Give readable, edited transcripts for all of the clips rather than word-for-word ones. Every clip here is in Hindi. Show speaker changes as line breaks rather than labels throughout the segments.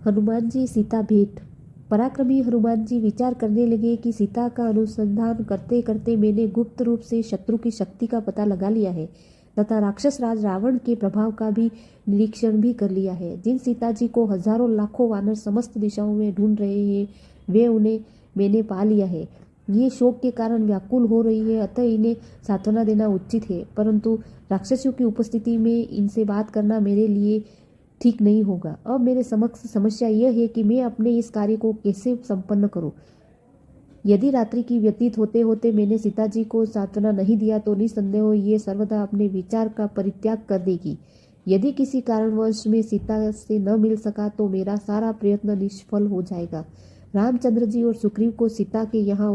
हनुमान जी सीता भेंट। पराक्रमी हनुमान जी विचार करने लगे कि सीता का अनुसंधान करते करते मैंने गुप्त रूप से शत्रु की शक्ति का पता लगा लिया है तथा राक्षस राज रावण के प्रभाव का भी निरीक्षण भी कर लिया है। जिन सीता जी को हजारों लाखों वानर समस्त दिशाओं में ढूंढ रहे हैं वे उन्हें मैंने पा लिया है। ये शोक के कारण व्याकुल हो रही है, अतः इन्हें सांत्वना देना उचित है, परंतु राक्षसों की उपस्थिति में इनसे बात करना मेरे लिए ठीक नहीं होगा। अब मेरे समक्ष समस्या यह है कि मैं अपने इस कार्य को कैसे संपन्न करूं। यदि रात्रि की व्यतीत होते होते मैंने सीता जी को सांत्वना नहीं दिया तो निसंदेह ये सर्वदा अपने विचार का परित्याग कर देगी। यदि किसी कारणवश में सीता से न मिल सका तो मेरा सारा प्रयत्न निष्फल हो जाएगा। रामचंद्र जी और सुग्रीव को सीता के यहाँ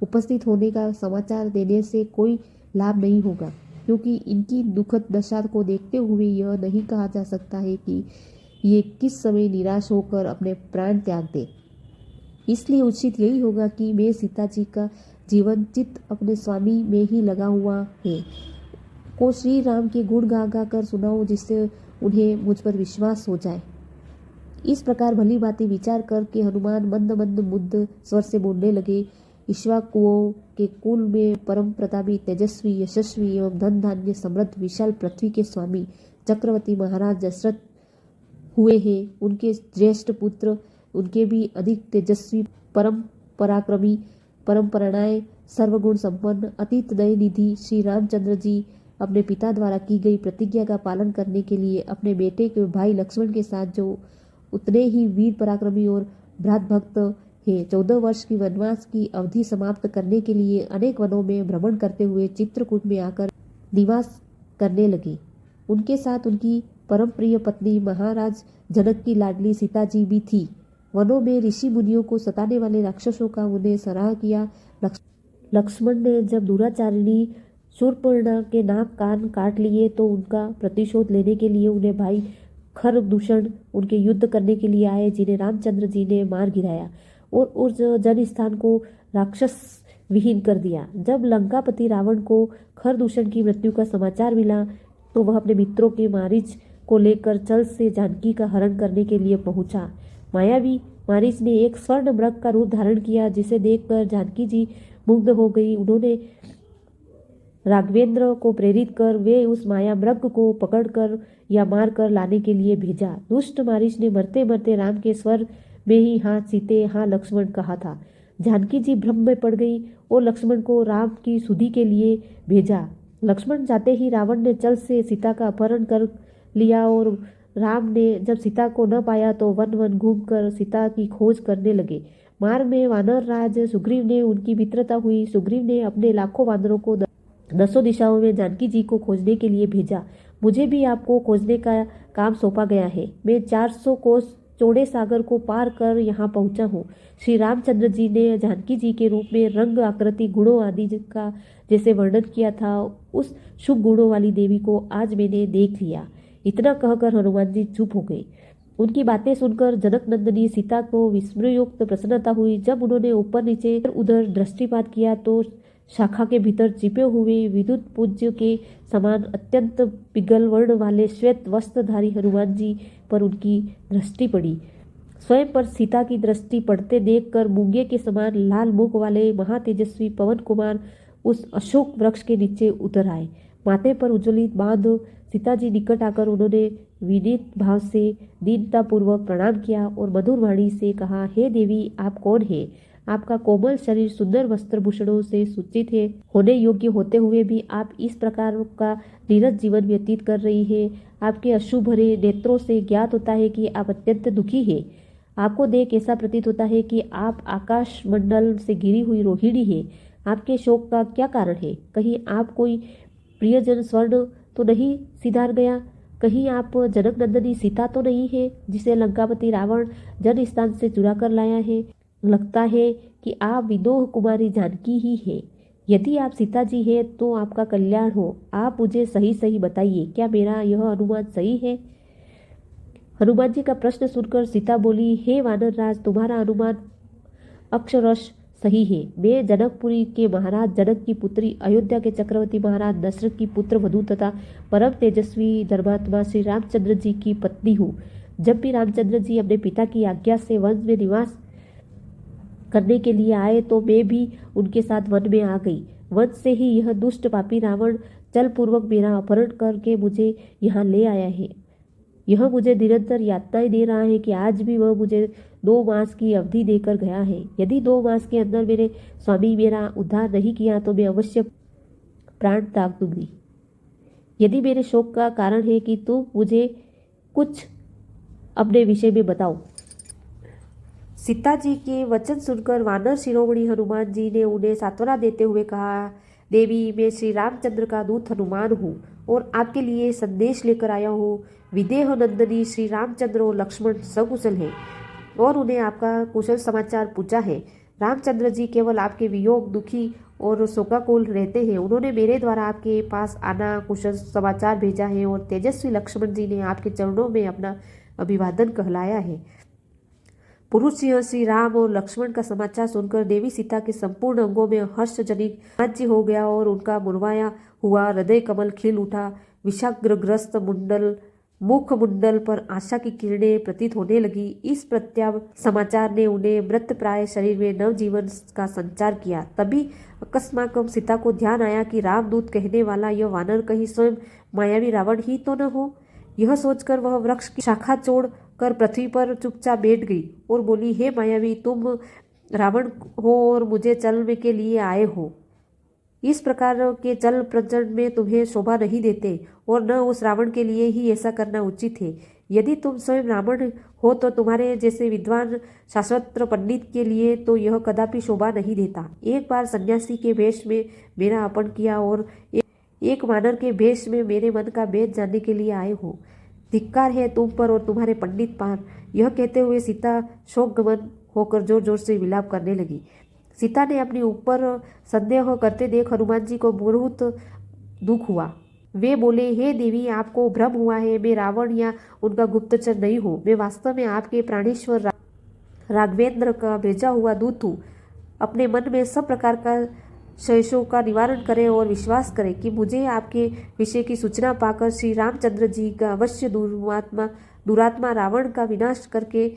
उपस्थित होने का समाचार देने से कोई लाभ नहीं होगा, क्योंकि इनकी दुखद दशा को देखते हुए यह नहीं कहा जा सकता है कि ये किस समय निराश होकर अपने प्राण त्याग दे। इसलिए उचित यही होगा कि मैं सीता जी का जीवन चित्त अपने स्वामी में ही लगा हुआ है को श्री राम के गुण गा गा कर सुनाऊं, जिससे उन्हें मुझ पर विश्वास हो जाए। इस प्रकार भली बातें विचार करके हनुमान मंद मंद मुद्द स्वर से बोलने लगे। इक्ष्वाकुओं के कुल में परम प्रतापी तेजस्वी यशस्वी एवं धन धान्य समृद्ध विशाल पृथ्वी के स्वामी चक्रवर्ती महाराज दशरथ हुए हैं। उनके ज्येष्ठ पुत्र उनके भी अधिक तेजस्वी परम पराक्रमी परम प्रणय सर्वगुण संपन्न अतीत दया निधि श्री रामचंद्र जी अपने पिता द्वारा की गई प्रतिज्ञा का पालन करने के लिए अपने बेटे के भाई लक्ष्मण के साथ जो उतने ही वीर पराक्रमी और भ्रातृभक्त है, 14 वर्ष की वनवास की अवधि समाप्त करने के लिए अनेक वनों में भ्रमण करते हुए चित्रकूट में आकर निवास करने लगे। उनके साथ उनकी परम प्रिय पत्नी महाराज जनक की लाडली सीता जी भी थी। वनों में ऋषि मुनियों को सताने वाले राक्षसों का उन्हें सराह किया। लक्ष्मण ने जब दुराचारिणी शूर्पणखा के नाक कान काट लिए तो उनका प्रतिशोध लेने के लिए उन्हें भाई खरदूषण उनके युद्ध करने के लिए आए, जिन्हें रामचंद्र जी ने मार गिराया और उस जन स्थान को राक्षस विहीन कर दिया। जब लंकापति रावण को खरदूषण की मृत्यु का समाचार मिला तो वह अपने मित्रों के मारीच को लेकर चल से जानकी का हरण करने के लिए पहुंचा। मायावी मारीच ने एक स्वर्ण मृग का रूप धारण किया, जिसे देखकर जानकी जी मुग्ध हो गई। उन्होंने राघवेंद्र को प्रेरित कर वे उस माया मृग को पकड़कर या मारकर लाने के लिए भेजा। दुष्ट मारीच ने मरते मरते राम के स्वर में ही हाँ सीते हाँ लक्ष्मण कहा था। जानकी जी भ्रम में पड़ गई और लक्ष्मण को राम की सुधि के लिए भेजा। लक्ष्मण जाते ही रावण ने चल से सीता का अपहरण कर लिया और राम ने जब सीता को न पाया तो वन वन घूमकर सीता की खोज करने लगे। मार्ग में वानर राज सुग्रीव ने उनकी मित्रता हुई। सुग्रीव ने अपने लाखों वानरों को दसों दिशाओं में जानकी जी को खोजने के लिए भेजा। मुझे भी आपको खोजने का काम सौंपा गया है। मैं 400 कोस चौड़े सागर को पार कर यहाँ पहुँचा हूँ। श्री रामचंद्र जी ने जानकी जी के रूप में रंग आकृति गुणों आदि का जैसे वर्णन किया था, उस शुभ गुणों वाली देवी को आज मैंने देख लिया। इतना कहकर हनुमान जी चुप हो गए। उनकी बातें सुनकर जनक नंदिनी सीता को विस्मयुक्त प्रसन्नता हुई। जब उन्होंने ऊपर नीचे उधर दृष्टिपात किया तो शाखा के भीतर छिपे हुए विद्युत पूज्य के समान अत्यंत पिघल वर्ण वाले श्वेत वस्त्रधारी हनुमान जी पर उनकी दृष्टि पड़ी। स्वयं पर सीता की दृष्टि पड़ते देखकर मूंगे के समान लाल मुख वाले महातेजस्वी पवन कुमार उस अशोक वृक्ष के नीचे उतर आए। माथे पर उज्ज्वलित बांध सीता जी निकट आकर उन्होंने विनीत भाव से दीनतापूर्वक प्रणाम किया और मधुर वाणी से कहा, हे देवी, आप कौन है? आपका कोमल शरीर सुंदर वस्त्र भूषणों से सुचित है। होने योग्य होते हुए भी आप इस प्रकार का नीरस जीवन व्यतीत कर रही है। आपके अश्रु भरे नेत्रों से ज्ञात होता है कि आप अत्यंत दुखी है। आपको देख ऐसा प्रतीत होता है कि आप आकाश मंडल से गिरी हुई रोहिणी है। आपके शोक का क्या कारण है? कहीं आप कोई प्रियजन स्वर्ण तो नहीं सिधार गया? कहीं आप जनक नंदिनी सीता तो नहीं है जिसे लंकापति रावण जन स्थान से चुरा कर लाया है? लगता है कि आप विदोह कुमारी जानकी ही है। यदि आप सीता जी है तो आपका कल्याण हो। आप मुझे सही सही बताइए, क्या मेरा यह अनुमान सही है? हनुमान जी का प्रश्न सुनकर सीता बोली, हे वानर राज, तुम्हारा अनुमान अक्षरश सही है। मैं जनकपुरी के महाराज जनक की पुत्री, अयोध्या के चक्रवर्ती महाराज दशरथ की पुत्र वधू तथा परम तेजस्वी धर्मात्मा श्री रामचंद्र जी की पत्नी हूँ। जब भी रामचंद्र जी अपने पिता की आज्ञा से वन में निवास करने के लिए आए तो मैं भी उनके साथ वन में आ गई। वन से ही यह दुष्ट पापी रावण चल पूर्वक मेरा अपहरण करके मुझे यहाँ ले आया है। यह मुझे निरंतर यातनाएं दे रहा है कि आज भी वह मुझे 2 मास की अवधि देकर गया है। यदि 2 मास के अंदर मेरे स्वामी मेरा उद्धार नहीं किया तो मैं अवश्य प्राण त्याग दूंगी। यदि मेरे शोक का कारण है कि तुम मुझे कुछ अपने विषय में बताओ। सीता जी के वचन सुनकर वानर शिरोमणि हनुमान जी ने उन्हें सांत्वना देते हुए कहा, देवी, मैं श्री रामचंद्र का दूत हनुमान हूँ और आपके लिए संदेश लेकर आया हूँ। विदेह नंदनी श्री रामचंद्र और लक्ष्मण सकुशल हैं और उन्हें आपका कुशल समाचार पूछा है। रामचंद्र जी केवल आपके वियोग दुखी और शोकाकुल रहते हैं। उन्होंने मेरे द्वारा आपके पास आना कुशल समाचार भेजा है और तेजस्वी लक्ष्मण जी ने आपके चरणों में अपना अभिवादन कहलाया है। पुरुष सिंह श्री राम और लक्ष्मण का समाचार सुनकर देवी सीता के संपूर्ण अंगों में हर्षजनित राज्य हो गया और उनका मुरवाया हुआ हृदय कमल खिल उठा। विषाग्रग्रस्त मुखमुंडल पर आशा की किरणें प्रतीत होने लगी। इस प्रत्याव समाचार ने उन्हें मृत प्राय शरीर में नवजीवन का संचार किया। तभी अकस्मात सीता को ध्यान आया कि रामदूत कहने वाला यह वानर कहीं स्वयं मायावी रावण ही तो न हो। यह सोचकर वह वृक्ष की शाखा छोड़ कर पृथ्वी पर चुपचाप बैठ गई और बोली, हे मायावी, तुम रावण हो और मुझे चलने के लिए आए हो। इस प्रकार के चल प्रचंड में तुम्हें शोभा नहीं देते और न उस रावण के लिए ही ऐसा करना उचित है। यदि तुम स्वयं रावण हो तो तुम्हारे जैसे विद्वान शास्त्र पंडित के लिए तो यह कदापि शोभा नहीं देता। एक बार सन्यासी के वेश में मेरा अपहरण किया और एक वानर के भेष में मेरे मन का भेद जानने के लिए आए हो। धिक्कार है तुम पर और तुम्हारे पंडित पर। यह कहते हुए सीता शोकगमन होकर जोर जोर से विलाप करने लगी। सीता ने अपने ऊपर संदेह करते देख हनुमान जी को बहुत दुख हुआ। वे बोले, हे देवी, आपको भ्रम हुआ है। मैं रावण या उनका गुप्तचर नहीं हूँ। मैं वास्तव में आपके प्राणेश्वर राघवेंद्र का भेजा हुआ दूत हूँ। अपने मन में सब प्रकार का संशयों का निवारण करें और विश्वास करें कि मुझे आपके विषय की सूचना पाकर श्री रामचंद्र जी का अवश्य दुरात्मा रावण का विनाश करके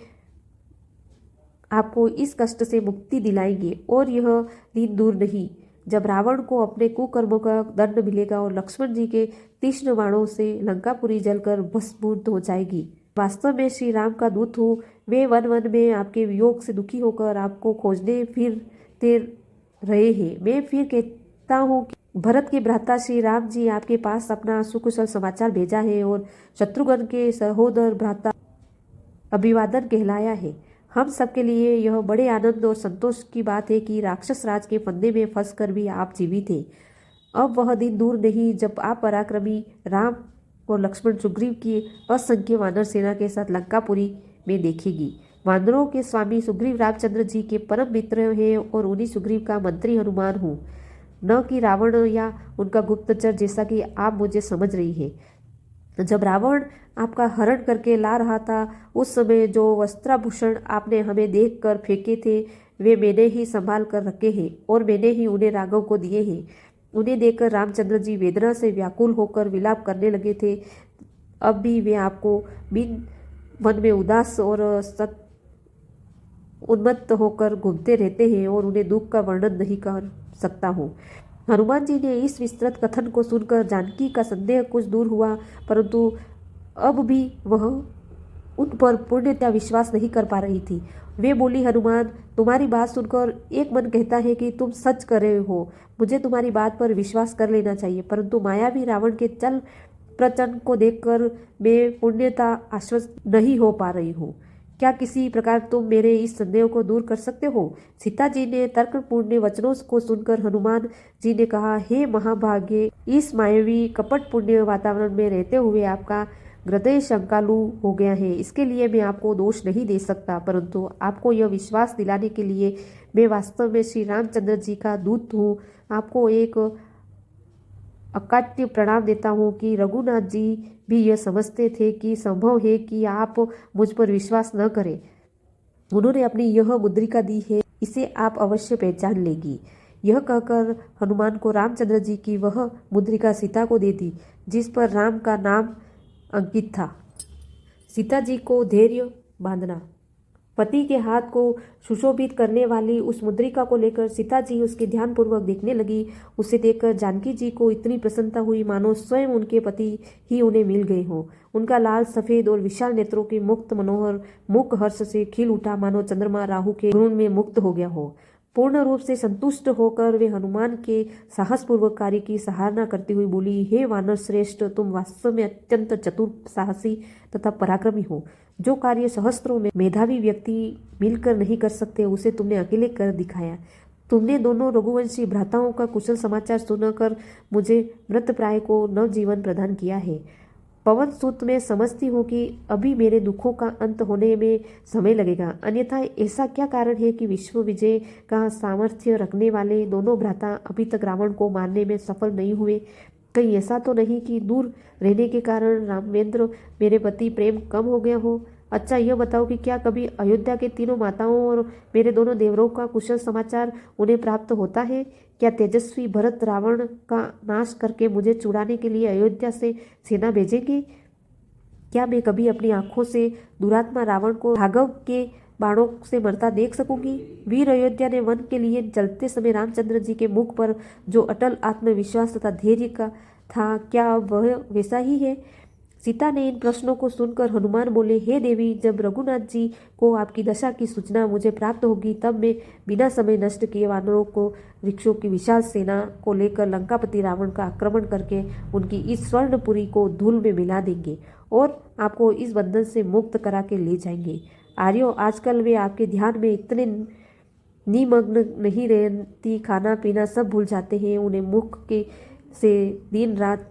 आपको इस कष्ट से मुक्ति दिलाएंगे। और यह दिन दूर नहीं जब रावण को अपने कुकर्मों का दंड मिलेगा और लक्ष्मण जी के तीक्ष्ण बाणों से लंकापुरी जलकर भस्मीभूत हो जाएगी। वास्तव में श्री राम का दूत हूँ। वे वन वन में आपके वियोग से दुखी होकर आपको खोजने फिरते रहे हैं। मैं फिर कहता हूँ कि भरत के भ्राता श्री राम जी आपके पास अपना सुकुशल समाचार भेजा है और शत्रुघ्न के सहोदर भ्राता अभिवादन कहलाया है। हम सबके लिए यह बड़े आनंद और संतोष की बात है कि राक्षस राज के फंदे में फंसकर भी आप जीवित हैं। अब वह दिन दूर नहीं जब आप पराक्रमी राम और लक्ष्मण सुग्रीव की असंख्य वानर सेना के साथ लंकापुरी में देखेगी। वानरों के स्वामी सुग्रीव रामचंद्र जी के परम मित्र हैं और उन्हीं सुग्रीव का मंत्री हनुमान हूँ, न कि रावण या उनका गुप्तचर जैसा कि आप मुझे समझ रही है। जब रावण आपका हरण करके ला रहा था उस समय जो वस्त्राभूषण आपने हमें देखकर फेंके थे वे मैंने ही संभाल कर रखे हैं और मैंने ही उन्हें राघव को दिए हैं। उन्हें देखकर रामचंद्र जी वेदना से व्याकुल होकर विलाप करने लगे थे। अब भी वे आपको बिन मन में उदास और उन्मत्त होकर घूमते रहते हैं और उन्हें दुख का वर्णन नहीं कर सकता हूँ। हनुमान जी ने इस विस्तृत कथन को सुनकर जानकी का संदेह कुछ दूर हुआ, परंतु अब भी वह उन पर पूर्णतया विश्वास नहीं कर पा रही थी। वे बोली, हनुमान, तुम्हारी बात सुनकर एक मन कहता है कि तुम सच कर रहे हो। मुझे तुम्हारी बात पर विश्वास कर लेना चाहिए, परंतु मायावी रावण के चल प्रचंड को देखकर मैं पूर्णतः आश्वस्त नहीं हो पा रही हूँ। क्या किसी प्रकार तुम मेरे इस संदेह को दूर कर सकते हो? सीता जी ने तर्कपूर्ण वचनों को सुनकर हनुमान जी ने कहा, हे महाभाग्य, इस मायावी कपटपूर्ण वातावरण में रहते हुए आपका हृदय शंकालु हो गया है। इसके लिए मैं आपको दोष नहीं दे सकता, परंतु आपको यह विश्वास दिलाने के लिए मैं वास्तव में श्री रामचंद्र जी का दूत हूँ। आपको एक अकाट्य प्रणाम देता हूँ कि रघुनाथ जी भी यह समझते थे कि संभव है कि आप मुझ पर विश्वास न करें। उन्होंने अपनी यह मुद्रिका दी है, इसे आप अवश्य पहचान लेगी। यह कहकर हनुमान को रामचंद्र जी की वह मुद्रिका सीता को दे दी जिस पर राम का नाम अंकित था। सीता जी को धैर्य बांधना। पति के हाथ को सुशोभित करने वाली उस मुद्रिका को लेकर सीता जी उसके ध्यानपूर्वक देखने लगी। उसे देखकर जानकी जी को इतनी प्रसन्नता हुई मानो स्वयं उनके पति ही उन्हें मिल गए हों। उनका लाल सफेद और विशाल नेत्रों के मुक्त मनोहर मुख हर्ष से खिल उठा, मानो चंद्रमा राहु के घूर्ण में मुक्त हो गया हो। पूर्ण रूप से संतुष्ट होकर वे हनुमान के साहसपूर्वक कार्य की सराहना करती हुई बोली, हे वानर श्रेष्ठ, तुम वास्तव में अत्यंत चतुर, साहसी तथा पराक्रमी हो। जो कार्य सहस्त्रों में मेधावी व्यक्ति मिलकर नहीं कर सकते, उसे तुमने अकेले कर दिखाया। तुमने दोनों रघुवंशी भ्राताओं का कुशल समाचार सुनकर मुझे मृतप्राय को नवजीवन प्रदान किया है। पवन सूत में समझती हूँ कि अभी मेरे दुखों का अंत होने में समय लगेगा, अन्यथा ऐसा क्या कारण है कि विश्व विजय का सामर्थ्य रखने वाले दोनों भ्राता अभी तक रावण को मारने में सफल नहीं हुए? कहीं ऐसा तो नहीं कि दूर रहने के कारण रामेंद्र मेरे पति प्रेम कम हो गया हो? अच्छा, यह बताओ कि क्या कभी अयोध्या के तीनों माताओं और मेरे दोनों देवरों का कुशल समाचार उन्हें प्राप्त होता है? क्या तेजस्वी भरत रावण का नाश करके मुझे छुड़ाने के लिए अयोध्या से सेना भेजेंगे? क्या मैं कभी अपनी आंखों से दुरात्मा रावण को भागव के बाणों से मरता देख सकूंगी? वीर अयोध्या ने वन के लिए चलते समय रामचंद्र जी के मुख पर जो अटल आत्मविश्वास तथा धैर्य का था, क्या अब वह वैसा ही है? सीता ने इन प्रश्नों को सुनकर हनुमान बोले, हे देवी, जब रघुनाथ जी को आपकी दशा की सूचना मुझे प्राप्त होगी, तब मैं बिना समय नष्ट किए वानरों को वृक्षों की विशाल सेना को लेकर लंकापति रावण का आक्रमण करके उनकी इस स्वर्णपुरी को धूल में मिला देंगे और आपको इस बंधन से मुक्त करा के ले जाएंगे। आर्यों, आजकल वे आपके ध्यान में इतने निमग्न नहीं रहती, खाना पीना सब भूल जाते हैं। उन्हें मुख के से दिन रात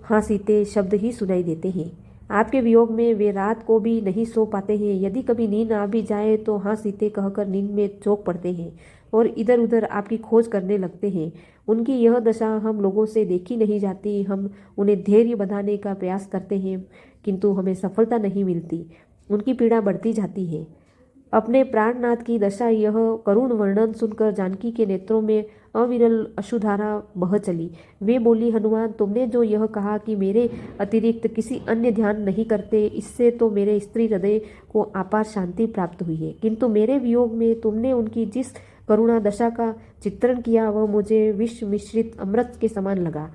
हाँ सीते शब्द ही सुनाई देते हैं। आपके वियोग में वे रात को भी नहीं सो पाते हैं। यदि कभी नींद आ भी जाए तो हाँ सीते कहकर नींद में चौंक पड़ते हैं और इधर उधर आपकी खोज करने लगते हैं। उनकी यह दशा हम लोगों से देखी नहीं जाती। हम उन्हें धैर्य बंधाने का प्रयास करते हैं, किंतु हमें सफलता नहीं मिलती। उनकी पीड़ा बढ़ती जाती है। अपने प्राणनाथ की दशा यह करुण वर्णन सुनकर जानकी के नेत्रों में अविरल अश्रुधारा बह चली। वे बोली, हनुमान, तुमने जो यह कहा कि मेरे अतिरिक्त किसी अन्य ध्यान नहीं करते, इससे तो मेरे स्त्री हृदय को अपार शांति प्राप्त हुई है। किंतु मेरे वियोग में तुमने उनकी जिस करुणा दशा का चित्रण किया, वह मुझे विष मिश्रित अमृत के समान लगा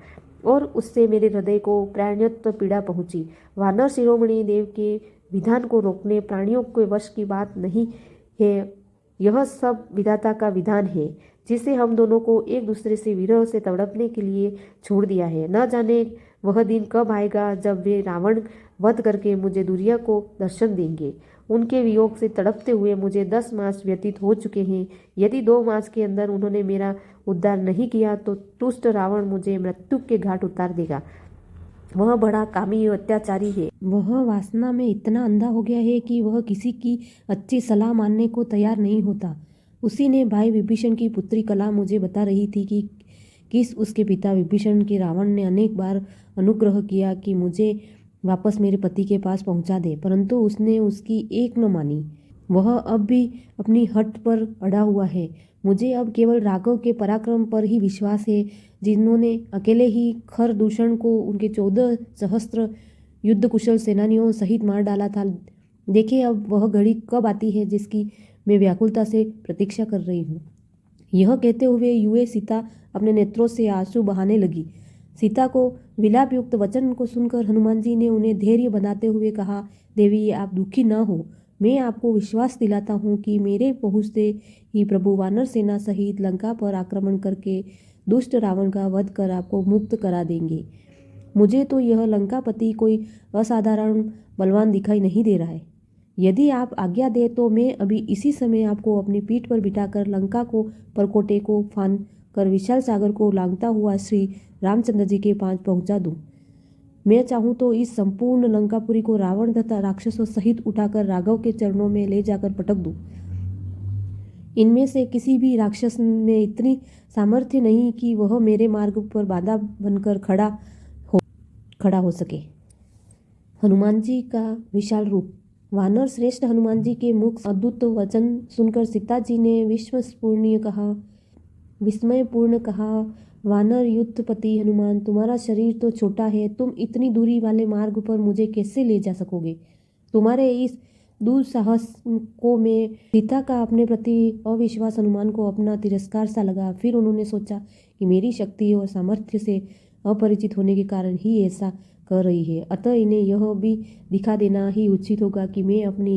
और उससे मेरे हृदय को प्राणयत्व पीड़ा पहुंची। वानर शिरोमणि देव के विधान को रोकने प्राणियों के वश की बात नहीं है। यह सब विधाता का विधान है, जिसे हम दोनों को एक दूसरे से विरह से तड़पने के लिए छोड़ दिया है। न जाने वह दिन कब आएगा जब वे रावण वध करके मुझे दुरिया को दर्शन देंगे। उनके वियोग से तड़पते हुए मुझे 10 मास व्यतीत हो चुके हैं। यदि 2 मास के अंदर उन्होंने मेरा उद्धार नहीं किया तो दुष्ट रावण मुझे मृत्यु के घाट उतार देगा। वह बड़ा कामी अत्याचारी है। वह वासना में इतना अंधा हो गया है कि वह किसी की अच्छी सलाह मानने को तैयार नहीं होता। उसी ने भाई विभीषण की पुत्री कला मुझे बता रही थी कि किस उसके पिता विभीषण के रावण ने अनेक बार अनुग्रह किया कि मुझे वापस मेरे पति के पास पहुंचा दे, परंतु उसने उसकी एक न मानी। वह अब भी अपनी हट पर अड़ा हुआ है। मुझे अब केवल राघव के पराक्रम पर ही विश्वास है, जिन्होंने अकेले ही खर दूषण को उनके 14 सहस्त्र युद्ध कुशल सेनानियों सहित मार डाला था। देखे अब वह घड़ी कब आती है जिसकी मैं व्याकुलता से प्रतीक्षा कर रही हूँ। यह कहते हुए युवे सीता अपने नेत्रों से आंसू बहाने लगी। सीता को विलाप युक्त वचन को सुनकर हनुमान जी ने उन्हें धैर्य बनाते हुए कहा, देवी, आप दुखी न हो। मैं आपको विश्वास दिलाता हूँ कि मेरे पहुँचते ही प्रभु वानर सेना सहित लंका पर आक्रमण करके दुष्ट रावण का वध कर आपको मुक्त करा देंगे। मुझे तो यह लंकापति कोई असाधारण बलवान दिखाई नहीं दे रहा है। यदि आप आज्ञा दे तो मैं अभी इसी समय आपको अपनी पीठ पर बिठाकर लंका को परकोटे को फान कर विशाल सागर को लांघता हुआ श्री रामचंद्र जी के पास पहुंचा दूं। मैं चाहूँ तो इस संपूर्ण लंकापुरी को रावण तथा राक्षसों सहित उठाकर राघव के चरणों में ले जाकर पटक दूं। इनमें से किसी भी राक्षस में इतनी सामर्थ्य नहीं कि वह मेरे मार्ग पर बाधा बनकर खड़ा हो सके। हनुमान जी का विशाल रूप। वानर श्रेष्ठ हनुमान जी के मुख अद्भुत वचन सुनकर सीता जी ने विस्मयपूर्ण कहा, वानर युद्धपति हनुमान, तुम्हारा शरीर तो छोटा है, तुम इतनी दूरी वाले मार्ग पर मुझे कैसे ले जा सकोगे? तुम्हारे इस दुस्साहस को मैं सीता का अपने प्रति अविश्वास हनुमान को अपना तिरस्कार सा लगा। फिर उन्होंने सोचा कि मेरी शक्ति और सामर्थ्य से अपरिचित होने के कारण ही ऐसा कर रही है, अतः इन्हें यह भी दिखा देना ही उचित होगा कि मैं अपनी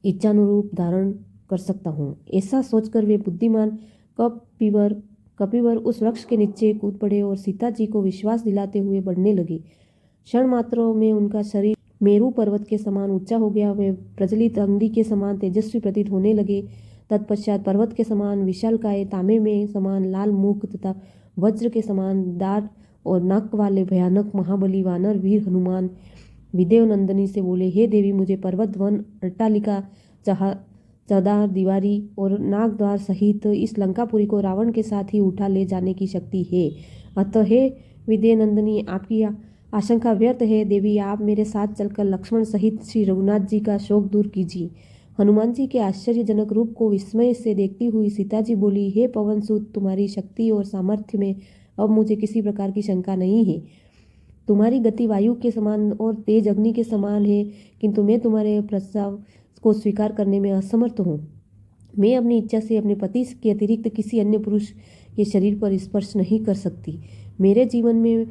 इच्छानुरूप धारण कर सकता हूँ। ऐसा सोचकर वे बुद्धिमान कपिवर उस वृक्ष के नीचे कूद पड़े और सीता जी को विश्वास दिलाते हुए बढ़ने लगे। क्षण मात्रों में उनका शरीर मेरू पर्वत के समान ऊंचा हो गया। वे प्रज्वलित अग्नि के समान तेजस्वी प्रतीत होने लगे। तत्पश्चात पर्वत के समान विशालकाय, तांबे में समान लाल मुख तथा वज्र के समान दाढ़ और नाक वाले भयानक महाबली वानर वीर हनुमान विदेव नंदिनी से बोले, हे देवी, मुझे पर्वत, वन, अट्टालिका, चौदार दीवारी और नागद्वार सहित इस लंकापुरी को रावण के साथ ही उठा ले जाने की शक्ति है। अतः हे विदेव नंदिनी, आपकी आशंका व्यर्थ है। देवी, आप मेरे साथ चलकर लक्ष्मण सहित श्री रघुनाथ जी का शोक दूर कीजिए। हनुमान जी के आश्चर्यजनक रूप को विस्मय से देखती हुई सीता जी बोली, हे पवनसुत, तुम्हारी शक्ति और सामर्थ्य में अब मुझे किसी प्रकार की शंका नहीं है। तुम्हारी गति वायु के समान और तेज अग्नि के समान है, किंतु मैं तुम्हारे प्रस्ताव को स्वीकार करने में असमर्थ हूँ। मैं अपनी इच्छा से अपने पति के अतिरिक्त किसी अन्य पुरुष के शरीर पर स्पर्श नहीं कर सकती। मेरे जीवन में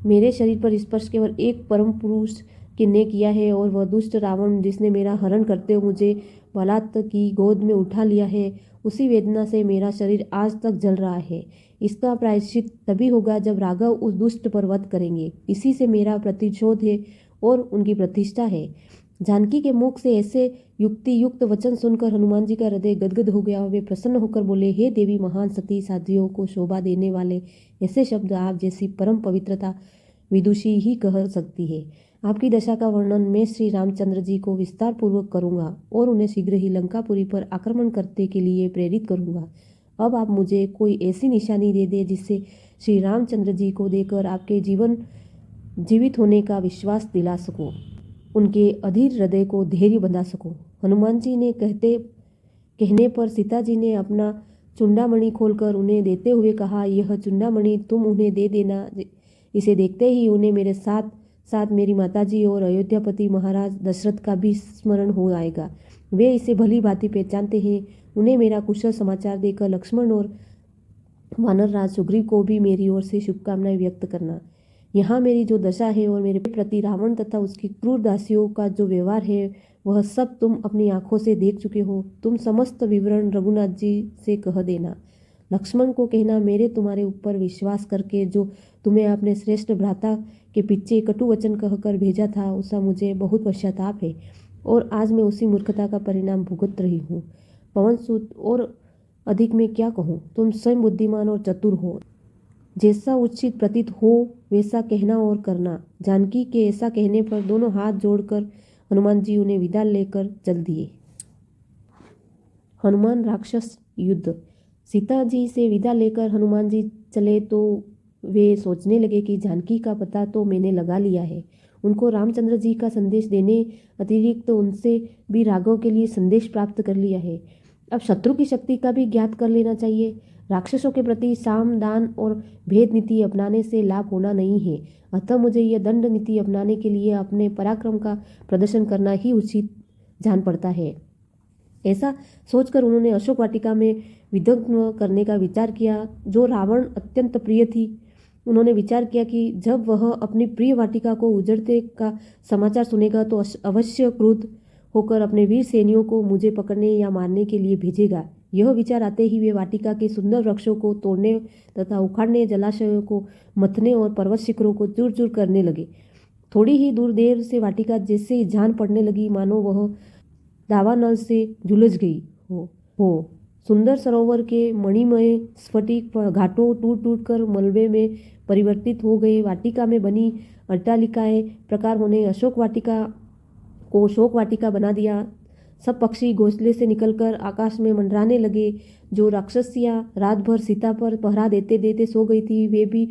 मेरे शरीर पर स्पर्श केवल एक परम पुरुष ने किया है, और वह दुष्ट रावण, जिसने मेरा हरण करते हुए मुझे बलात् की गोद में उठा लिया है। उसी वेदना से मेरा शरीर आज तक जल रहा है। इसका प्रायश्चित तभी होगा जब राघव उस दुष्ट पर वध करेंगे। इसी से मेरा प्रतिशोध है और उनकी प्रतिष्ठा है। जानकी के मुख से ऐसे युक्ति युक्त वचन सुनकर हनुमान जी का हृदय गदगद हो गया। वे प्रसन्न होकर बोले, हे देवी, महान सती साध्वियों को शोभा देने वाले ऐसे शब्द आप जैसी परम पवित्रता विदुषी ही कह सकती है। आपकी दशा का वर्णन मैं श्री रामचंद्र जी को विस्तार पूर्वक करूंगा और उन्हें शीघ्र ही लंकापुरी पर आक्रमण करने के लिए प्रेरित करूंगा। अब आप मुझे कोई ऐसी निशानी दे दे जिससे श्री रामचंद्र जी को देकर आपके जीवित होने का विश्वास दिला सकूं, उनके अधीर हृदय को धैर्य बंधा सकूं। हनुमान जी ने कहने पर सीता जी ने अपना चुंडामणि खोलकर उन्हें देते हुए कहा, यह चुंडामणि तुम उन्हें दे देना। इसे देखते ही उन्हें मेरे साथ साथ मेरी माताजी और अयोध्यापति महाराज दशरथ का भी स्मरण हो आएगा। वे इसे भली भांति पहचानते हैं। उन्हें मेरा कुशल समाचार देकर लक्ष्मण और वानरराज सुग्रीव को भी मेरी ओर से शुभकामनाएं व्यक्त करना। यहाँ मेरी जो दशा है और मेरे प्रति रावण तथा उसकी क्रूर दासियों का जो व्यवहार है, वह सब तुम अपनी आंखों से देख चुके हो। तुम समस्त विवरण रघुनाथ जी से कह देना। लक्ष्मण को कहना, मेरे तुम्हारे ऊपर विश्वास करके जो तुम्हें अपने श्रेष्ठ भ्राता के पीछे कटु वचन कहकर भेजा था, उसका मुझे बहुत पश्चाताप है और आज मैं उसी मूर्खता का परिणाम भुगत रही हूँ। पवनसुत, और अधिक मैं क्या कहूँ, तुम स्वयं बुद्धिमान और चतुर हो। जैसा उचित प्रतीत हो वैसा कहना और करना। जानकी के ऐसा कहने पर दोनों हाथ जोड़कर हनुमान जी उन्हें विदा लेकर चल दिए। हनुमान राक्षस युद्ध। सीता जी से विदा लेकर हनुमान जी चले तो वे सोचने लगे कि जानकी का पता तो मैंने लगा लिया है। उनको रामचंद्र जी का संदेश देने अतिरिक्त उनसे भी राघव के लिए संदेश प्राप्त कर लिया है। अब शत्रु की शक्ति का भी ज्ञात कर लेना चाहिए। राक्षसों के प्रति साम, दान और भेद नीति अपनाने से लाभ होना नहीं है, अतः मुझे यह दंड नीति अपनाने के लिए अपने पराक्रम का प्रदर्शन करना ही उचित जान पड़ता है। ऐसा सोचकर उन्होंने अशोक वाटिका में विदग्ध करने का विचार किया, जो रावण अत्यंत प्रिय थी। उन्होंने विचार किया कि जब वह अपनी प्रिय वाटिका को उजड़ते का समाचार सुनेगा तो अवश्य क्रुद्ध होकर अपने वीर सैनियों को मुझे पकड़ने या मारने के लिए भेजेगा। यह विचार आते ही वे वाटिका के सुंदर वृक्षों को तोड़ने तथा उखाड़ने, जलाशयों को मथने और पर्वत शिखरों को चूर चूर करने लगे। थोड़ी ही दूर देर से वाटिका जैसे ही जान पड़ने लगी, मानो वह दावानल से झुलस गई हो। सुंदर सरोवर के मणिमय स्फटिक घाटों टूट टूट कर मलबे में परिवर्तित हो गए। वाटिका में बनी अट्टालिकाएं प्रकार होने अशोक वाटिका को शोक वाटिका बना दिया। सब पक्षी घोंसले से निकलकर आकाश में मंडराने लगे। जो राक्षसियां रात भर सीता पर पहरा देते देते सो गई थी, वे भी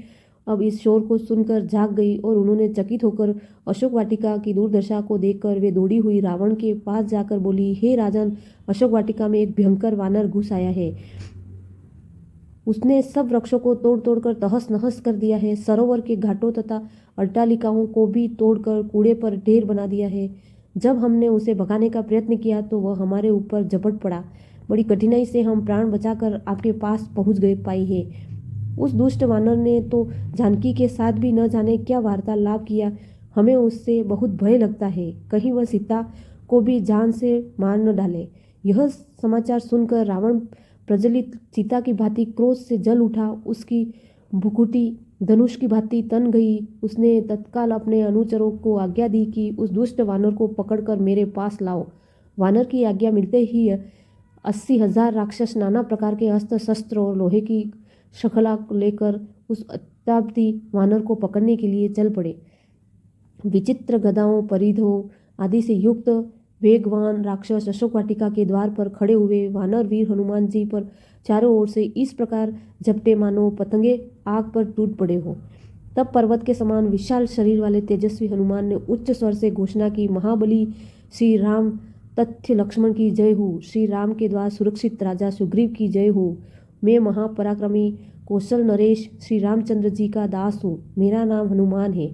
अब इस शोर को सुनकर जाग गई और उन्होंने चकित होकर अशोक वाटिका की दुर्दशा को देखकर वे दौड़ी हुई रावण के पास जाकर बोली, हे राजन, अशोक वाटिका में एक भयंकर वानर घुस आया है। उसने सब वृक्षों को तोड़ तोड़कर तहस नहस कर दिया है। सरोवर के घाटों तथा अट्टालिकाओं को भी तोड़कर कूड़े पर ढेर बना दिया है। जब हमने उसे भगाने का प्रयत्न किया तो वह हमारे ऊपर झपट पड़ा। बड़ी कठिनाई से हम प्राण बचाकर आपके पास पहुंच गए पाई है। उस दुष्ट वानर ने तो जानकी के साथ भी न जाने क्या वार्तालाप किया। हमें उससे बहुत भय लगता है, कहीं वह सीता को भी जान से मार न डाले। यह समाचार सुनकर रावण प्रज्वलित चिता की भांति क्रोध से जल उठा। उसकी भुकुटी धनुष की भांति तन गई। उसने तत्काल अपने अनुचरों को आज्ञा दी कि उस दुष्ट वानर को पकड़कर मेरे पास लाओ। वानर की आज्ञा मिलते ही 80,000 राक्षस नाना प्रकार के अस्त्र शस्त्र और लोहे की शखला लेकर उस अत्याप्ति वानर को पकड़ने के लिए चल पड़े। विचित्र गदाओं, परिधों आदि से युक्त वेगवान राक्षस अशोक वाटिका के द्वार पर खड़े हुए वानर वीर हनुमान जी पर चारों ओर से इस प्रकार झपटे मानो पतंगे आग पर टूट पड़े हो। तब पर्वत के समान विशाल शरीर वाले तेजस्वी हनुमान ने उच्च स्वर से घोषणा की, महाबली श्री राम तथ्य लक्ष्मण की जय हो। श्री राम के द्वारा सुरक्षित राजा सुग्रीव की जय हो। मैं महापराक्रमी कौशल नरेश श्री रामचंद्र जी का दास हूँ। मेरा नाम हनुमान है।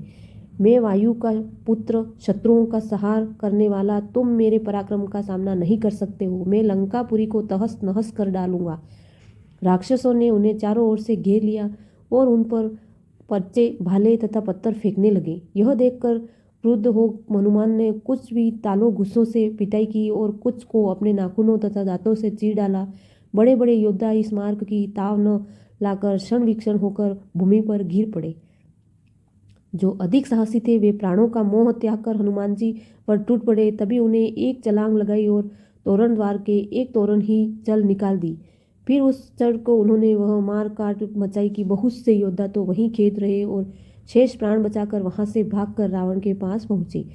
मैं वायु का पुत्र, शत्रुओं का संहार करने वाला। तुम मेरे पराक्रम का सामना नहीं कर सकते हो। मैं लंकापुरी को तहस नहस कर डालूंगा। राक्षसों ने उन्हें चारों ओर से घेर लिया और उन पर पर्चे, भाले तथा पत्थर फेंकने लगे। यह देखकर क्रुद्ध हो हनुमान ने कुछ भी तालों गुस्सों से पिटाई की और कुछ को अपने नाखूनों तथा दांतों से चीर डाला। बड़े बड़े योद्धा इस मार्ग की ताव न लाकर क्षण विक्षण होकर भूमि पर गिर पड़े। जो अधिक साहसी थे वे प्राणों का मोह त्याग कर हनुमान जी पर टूट पड़े। तभी उन्हें एक छलांग लगाई और तोरण द्वार के एक तोरण ही चल निकाल दी। फिर उस चढ़ को उन्होंने वह मार काट मचाई कि बहुत से योद्धा तो वहीं खेद रहे और शेष प्राण बचाकर वहां से भागकर रावण के पास पहुंचे।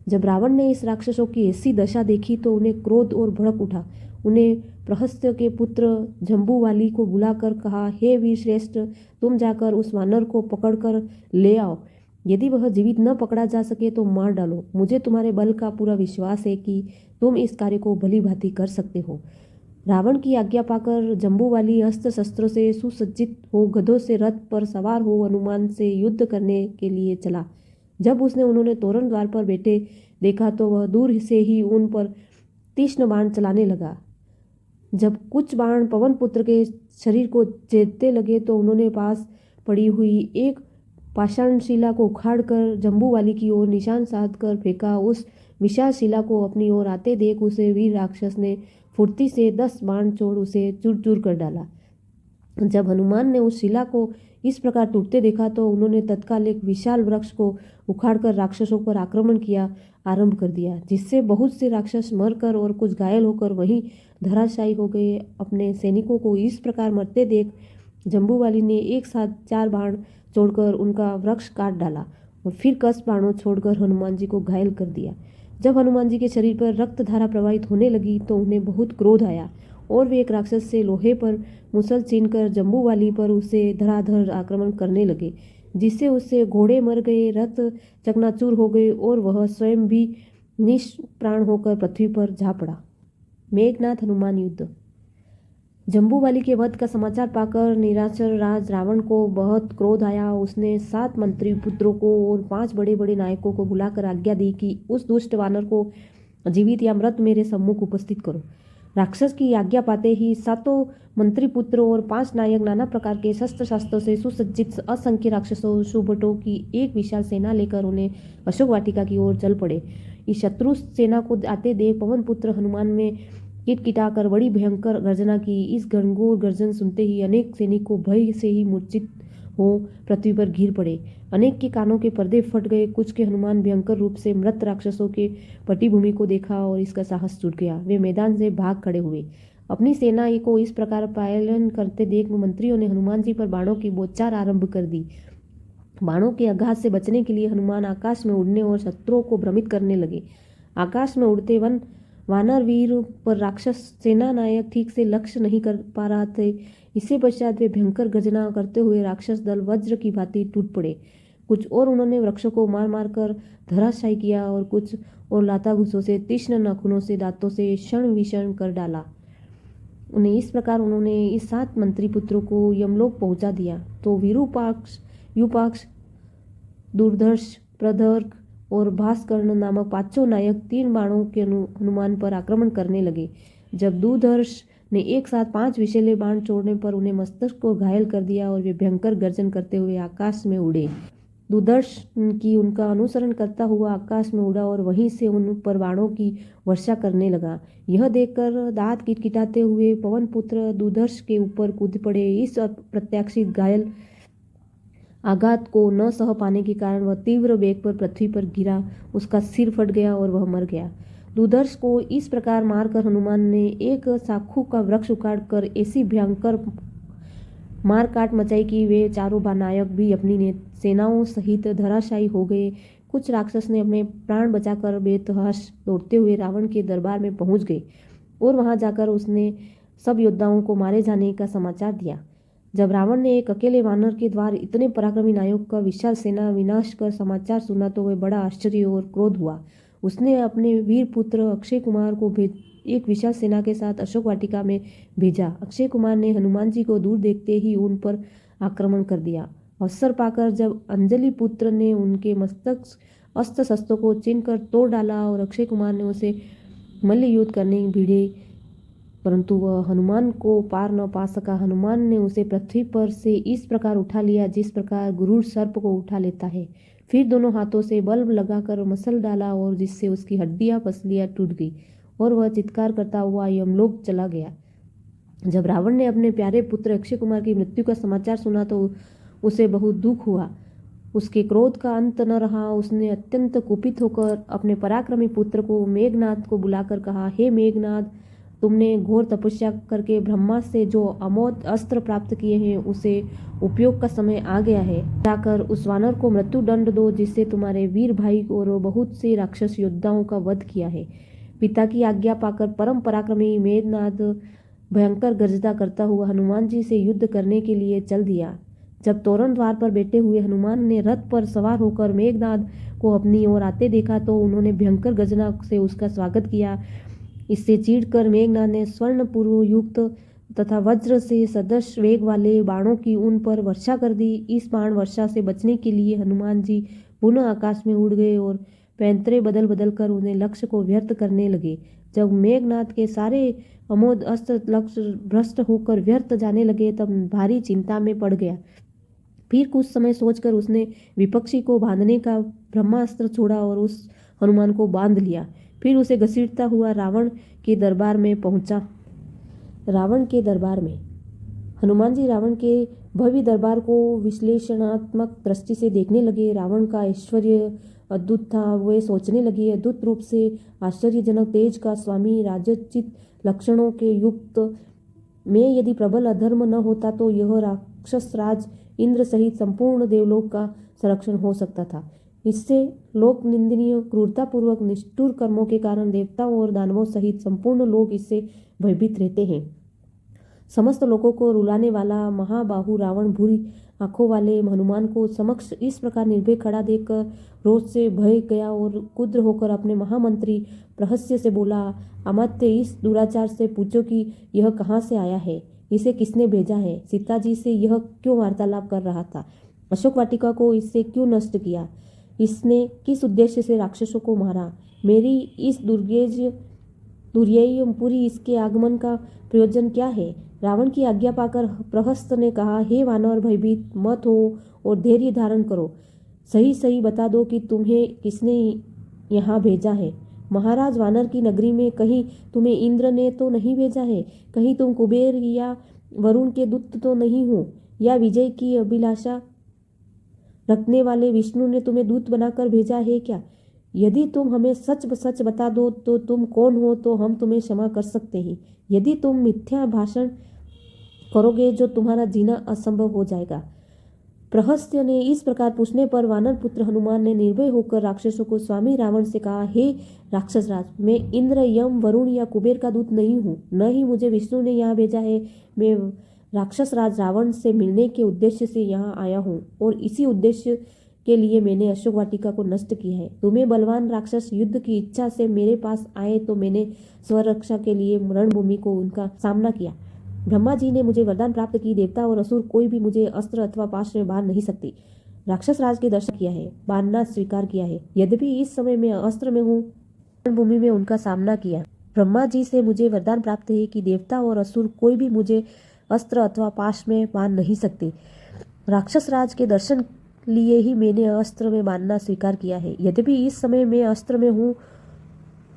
जब रावण ने इस राक्षसों की ऐसी दशा देखी तो उन्हें क्रोध और भड़क उठा। उन्हें प्रहस्य के पुत्र जम्बूवाली को बुलाकर कहा, हे वीर श्रेष्ठ, तुम जाकर उस वानर को पकड़कर ले आओ। यदि वह जीवित न पकड़ा जा सके तो मार डालो। मुझे तुम्हारे बल का पूरा विश्वास है कि तुम इस कार्य को भली भांति कर सकते हो। रावण की आज्ञा पाकर जम्बूवाली अस्त्र शस्त्रों से सुसज्जित हो गधों से रथ पर सवार हो हनुमान से युद्ध करने के लिए चला। जब उसने उन्होंने तोरण द्वार पर बैठे देखा तो वह दूर से ही उन पर तीक्ष्ण बाण चलाने लगा। जब कुछ बाण पवन पुत्र के शरीर को छेदने लगे तो उन्होंने पास पड़ी हुई एक पाषाण शिला को उखाड़कर जम्बूवाली की ओर निशान साध कर फेंका। उस विशाल शिला को अपनी ओर आते देख उसे वीर राक्षस ने फुर्ती से 10 बाण छोड़ उसे चूर चूर कर डाला। जब हनुमान ने उस शिला को इस प्रकार टूटते देखा तो उन्होंने तत्काल एक विशाल वृक्ष को उखाड़कर राक्षसों पर आक्रमण किया आरंभ कर दिया, जिससे बहुत से राक्षस मरकर और कुछ घायल होकर वहीं धराशायी हो गए। अपने सैनिकों को इस प्रकार मरते देख जम्बूवाली ने एक साथ 4 बाण छोड़कर उनका वृक्ष काट डाला और फिर 10 बाणों छोड़कर हनुमान जी को घायल कर दिया। जब हनुमान जी के शरीर पर रक्त धारा प्रवाहित होने लगी तो उन्हें बहुत क्रोध आया और वे एक राक्षस से लोहे पर मुसल छीनकर जम्बूवाली पर उसे धड़ाधड़ आक्रमण करने लगे, जिससे उससे घोड़े मर गए, रथ चकनाचूर हो गए और वह स्वयं भी निष्प्राण होकर पृथ्वी पर जा पड़ा। मेघनाथ हनुमान युद्ध। जम्बूवाली के वध का समाचार पाकर निराशर राज रावण को बहुत क्रोध आया। उसने 7 मंत्री पुत्रों को और 5 बड़े बड़े नायकों को बुलाकर आज्ञा दी कि उस दुष्ट वानर को जीवित या मृत मेरे सम्मुख उपस्थित करो। राक्षस की आज्ञा पाते ही 7 मंत्री पुत्रों और 5 नायक नाना प्रकार के शस्त्र शास्त्रों से सुसज्जित असंख्य राक्षसों सुभटों की एक विशाल सेना लेकर उन्हें अशोक वाटिका की ओर चल पड़े। इस शत्रु सेना को आते देख पवन पुत्र हनुमान में किटकिटाकर बड़ी भयंकर गर्जना की। इस घनघोर गर्जन सुनते ही अनेक सैनिकों भय से ही मूर्छित हो पृथ्वी पर गिर पड़े। अनेक के कानों के पर्दे फट गए। कुछ के हनुमान भयंकर रूप से मृत राक्षसों के पटिभूमि को देखा और इसका साहस टूट गया। वे मैदान से भाग खड़े हुए। अपनी सेना को इस प्रकार पालन करते देख मंत्रियों ने हनुमान जी पर बाणों की बौछार आरंभ कर दी। बाणों के आघात से बचने के लिए हनुमान आकाश में उड़ने और शत्रुओं को भ्रमित करने लगे। आकाश में उड़ते वानर वीर पर राक्षस सेना नायक ठीक से लक्ष्य नहीं कर पा रहा थे। इससे पश्चात वे भयंकर गर्जना करते हुए राक्षस दल वज्र की भांति टूट पड़े। कुछ और उन्होंने वृक्षों को मार मार कर धराशायी किया और कुछ और लाता घुसों से, तीक्ष्ण नाखूनों से, दांतों से क्षण विषण कर डाला। उन्हें इस प्रकार उन्होंने इस 7 मंत्री पुत्रों को यमलोक पहुंचा दिया। तो विरूपाक्ष, युपाक्ष, दुर्धर्ष, प्रदर्घ, और भास्कर्ण नामक 5 नायक 3 बाणों के हनुमान पर आक्रमण करने लगे। जब दुधर्ष ने एक साथ 5 विषैले बाण छोड़ने पर उन्हें मस्तक को घायल कर दिया और वे भयंकर गर्जन करते हुए आकाश में उड़े। दुधर्ष की उनका अनुसरण करता हुआ आकाश में उड़ा और वहीं से उन पर बाणों की वर्षा करने लगा। यह देखकर दांत किटकिटाते हुए पवन पुत्र दुधर्ष के ऊपर कूद पड़े। इस अप्रत्याशित घायल आघात को न सह पाने के कारण वह तीव्र वेग पर पृथ्वी पर गिरा, उसका सिर फट गया और वह मर गया। दुधर्ष को इस प्रकार मारकर हनुमान ने एक साखू का वृक्ष उखाड़कर ऐसी भयंकर मार काट मचाई कि वे चारों नायक भी अपनी सेनाओं सहित धराशायी हो गए। कुछ राक्षस ने अपने प्राण बचाकर बेतहाश दौड़ते हुए रावण के दरबार में पहुंच गए और वहां जाकर उसने सब योद्धाओं को मारे जाने का समाचार दिया। जब रावण ने एक अकेले वानर के द्वार इतने पराक्रमी नायक का विशाल सेना विनाश कर समाचार सुना तो वह बड़ा आश्चर्य और क्रोध हुआ। उसने अपने वीर पुत्र अक्षय कुमार को एक विशाल सेना के साथ अशोक वाटिका में भेजा। अक्षय कुमार ने हनुमान जी को दूर देखते ही उन पर आक्रमण कर दिया। अवसर पाकर जब अंजलि पुत्र ने उनके मस्तक अस्त्र शस्त्रों को छीनकर तोड़ डाला और अक्षय कुमार ने उसे मल्ल युद्ध करने भिड़े, परंतु वह हनुमान को पार न पा सका। हनुमान ने उसे पृथ्वी पर से इस प्रकार उठा लिया जिस प्रकार गुरूर सर्प को उठा लेता है। फिर दोनों हाथों से बल लगाकर मसल डाला और जिससे उसकी हड्डियां पसलियां टूट गई और वह चित्कार करता हुआ यमलोक चला गया। जब रावण ने अपने प्यारे पुत्र अक्षय कुमार की मृत्यु का समाचार सुना तो उसे बहुत दुख हुआ। उसके क्रोध का अंत न रहा। उसने अत्यंत कुपित होकर अपने पराक्रमी पुत्र को मेघनाद को बुलाकर कहा, हे मेघनाद, तुमने घोर तपस्या करके ब्रह्मा से जो अमोघ अस्त्र प्राप्त किए हैं उसे उपयोग का समय आ गया है। जाकर उस वानर को मृत्यु दंड दो जिससे तुम्हारे वीर भाई और बहुत से राक्षस योद्धाओं का वध किया है। पिता की आज्ञा पाकर परम पराक्रमी मेघनाद भयंकर गर्जता करता हुआ हनुमान जी से युद्ध करने के लिए चल दिया। जब तोरण द्वार पर बैठे हुए हनुमान ने रथ पर सवार होकर मेघनाद को अपनी ओर आते देखा तो उन्होंने भयंकर गर्जना से उसका स्वागत किया। इससे चीढ़कर मेघनाद ने स्वर्ण पूर्व युक्त तथा वज्र से सदृश वेग वाले बाणों की उन पर वर्षा कर दी। इस बाण वर्षा से बचने के लिए हनुमान जी पुनः आकाश में उड़ गए और पैंतरे बदल बदल कर उन्हें लक्ष्य को व्यर्थ करने लगे। जब मेघनाद के सारे अमोघ अस्त्र लक्ष्य भ्रष्ट होकर व्यर्थ जाने लगे तब भारी चिंता में पड़ गया। फिर कुछ समय सोचकर उसने विपक्षी को बांधने का ब्रह्मास्त्र छोड़ा और उस हनुमान को बांध लिया। फिर उसे घसीटता हुआ रावण के दरबार में पहुंचा। रावण के दरबार में हनुमान जी रावण के भव्य दरबार को विश्लेषणात्मक दृष्टि से देखने लगे। रावण का ऐश्वर्य अद्भुत था। वे सोचने लगे, अद्भुत रूप से आश्चर्यजनक तेज का स्वामी, राजोचित लक्षणों के युक्त मैं यदि प्रबल अधर्म न होता तो यह राक्षस राज इंद्र सहित संपूर्ण देवलोक का संरक्षण हो सकता था। इससे लोक निंदनीय क्रूरतापूर्वक निष्ठुर कर्मों के कारण देवताओं और दानवों सहित संपूर्ण लोग इससे भयभीत रहते हैं। समस्त लोगों को रुलाने वाला महाबाहु रावण भूरी आंखों वाले हनुमान को समक्ष इस प्रकार निर्भय खड़ा देखकर रोष से भय गया और क्रुद्ध होकर अपने महामंत्री प्रहस्य से बोला, अमात्य, इस दुराचार से पूछो कि यह कहाँ से आया है, इसे किसने भेजा है, सीता जी से यह क्यों वार्तालाप कर रहा था, अशोक वाटिका को इससे क्यों नष्ट किया, इसने किस उद्देश्य से राक्षसों को मारा, मेरी इस दुर्येय पुरी इसके आगमन का प्रयोजन क्या है। रावण की आज्ञा पाकर प्रहस्त ने कहा, हे वानर, भयभीत मत हो और धैर्य धारण करो। सही सही बता दो कि तुम्हें किसने यहाँ भेजा है। महाराज, वानर की नगरी में कहीं तुम्हें इंद्र ने तो नहीं भेजा है, कहीं तुम कुबेर या वरुण के दूत तो नहीं हो, या विजय की अभिलाषा रखने वाले विष्णु ने तुम्हें दूत बनाकर भेजा है क्या। यदि तुम हमें सच सच बता दो तो तुम कौन हो तो हम तुम्हें क्षमा कर सकते हैं। यदि तुम मिथ्या भाषण करोगे जो तुम्हारा जीना असंभव हो जाएगा। प्रहस्य ने इस प्रकार पूछने पर वानर पुत्र हनुमान ने निर्भय होकर राक्षसों को स्वामी रावण से कहा, हे राक्षस राज, मैं इंद्र, यम, वरुण या कुबेर का दूत नहीं हूँ, न ही मुझे विष्णु ने यहाँ भेजा है। मैं राक्षस राज रावण से मिलने के उद्देश्य से यहाँ आया हूँ और इसी उद्देश्य के लिए मैंने अशोक वाटिका को नष्ट किया है। तुम्हें बलवान राक्षस युद्ध की इच्छा से मेरे पास आए तो मैंने स्वरक्षा के लिए रणभूमि को उनका सामना किया। ब्रह्मा जी ने मुझे वरदान प्राप्त की, देवता और असुर कोई भी मुझे अस्त्र अथवा पाश में बांध नहीं सकती। राक्षस राज के दर्शन किया है, मानना स्वीकार किया है। यद्यपि इस समय मैं अस्त्र में हूँ, भूमि में उनका सामना किया। ब्रह्मा जी से मुझे वरदान प्राप्त है कि देवता और असुर कोई भी मुझे अस्त्र अथवा पाश में बांध नहीं सकते। राक्षस राज के दर्शन लिए ही मैंने अस्त्र में बांधना स्वीकार किया है। यद्यपि इस समय मैं अस्त्र में हूँ,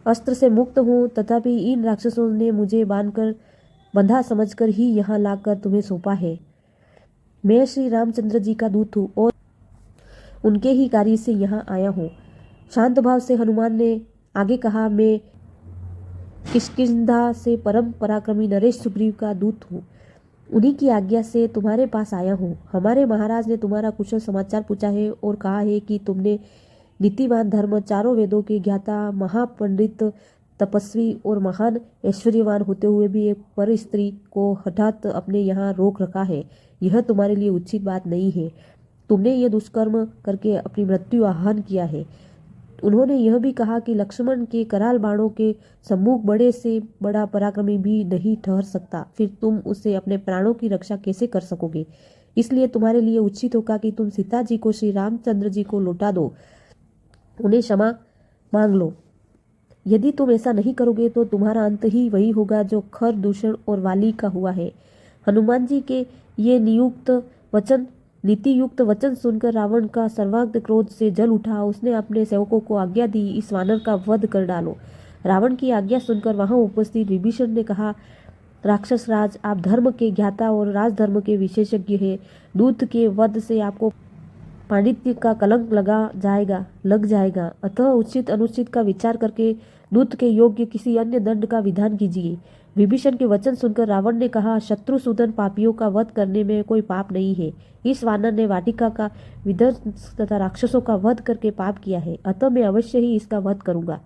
अस्त्र से मुक्त हूँ, तथापि इन राक्षसों ने मुझे बंधा समझकर ही यहाँ लाकर तुम्हें सौंपा है। मैं श्री रामचंद्र जी का दूत हूँ और उनके ही कार्य से यहाँ आया हूँ। शांत भाव से हनुमान ने आगे कहा, मैं किष्किंधा से परम पराक्रमी नरेश सुग्रीव का दूत हूँ। उन्हीं की आज्ञा से तुम्हारे पास आया हूँ। हमारे महाराज ने तुम्हारा कुशल समाचार पूछा है और कहा है कि तुमने नीतिवान, धर्म, चारों वेदों के ज्ञाता, महापंडित, तपस्वी और महान ऐश्वर्यवान होते हुए भी एक पर स्त्री को हठात अपने यहाँ रोक रखा है। यह तुम्हारे लिए उचित बात नहीं है। तुमने यह दुष्कर्म करके अपनी मृत्यु आह्वान किया है। उन्होंने यह भी कहा कि लक्ष्मण के कराल बाणों के सम्मुख बड़े से बड़ा पराक्रमी भी नहीं ठहर सकता। फिर तुम उससे अपने प्राणों की रक्षा कैसे कर सकोगे? इसलिए तुम्हारे लिए उचित होगा कि तुम सीता जी को श्री रामचंद्र जी को लौटा दो, उन्हें क्षमा मांग लो। यदि तुम ऐसा नहीं करोगे तो तुम्हारा अंत ही वही होगा जो खर, दूषण और वाली का हुआ है। हनुमान जी के ये नीति युक्त वचन सुनकर रावण का सर्वांग क्रोध से जल उठा। उसने अपने सेवकों को आज्ञा दी, इस वानर का वध कर डालो। रावण की आज्ञा सुनकर वहां उपस्थित विभीषण ने कहा, राक्षस राज, आप धर्म के ज्ञाता और राजधर्म के विशेषज्ञ हैं। दूत के वध से आपको पांडित्य का कलंक लग जाएगा। अतः उचित अनुचित का विचार करके दूत के योग्य किसी अन्य दंड का विधान कीजिए। विभीषण के वचन सुनकर रावण ने कहा, शत्रुसूदन पापियों का वध करने में कोई पाप नहीं है। इस वानर ने वाटिका का विध्वंस तथा राक्षसों का वध करके पाप किया है, अतः मैं अवश्य ही इसका वध करूंगा।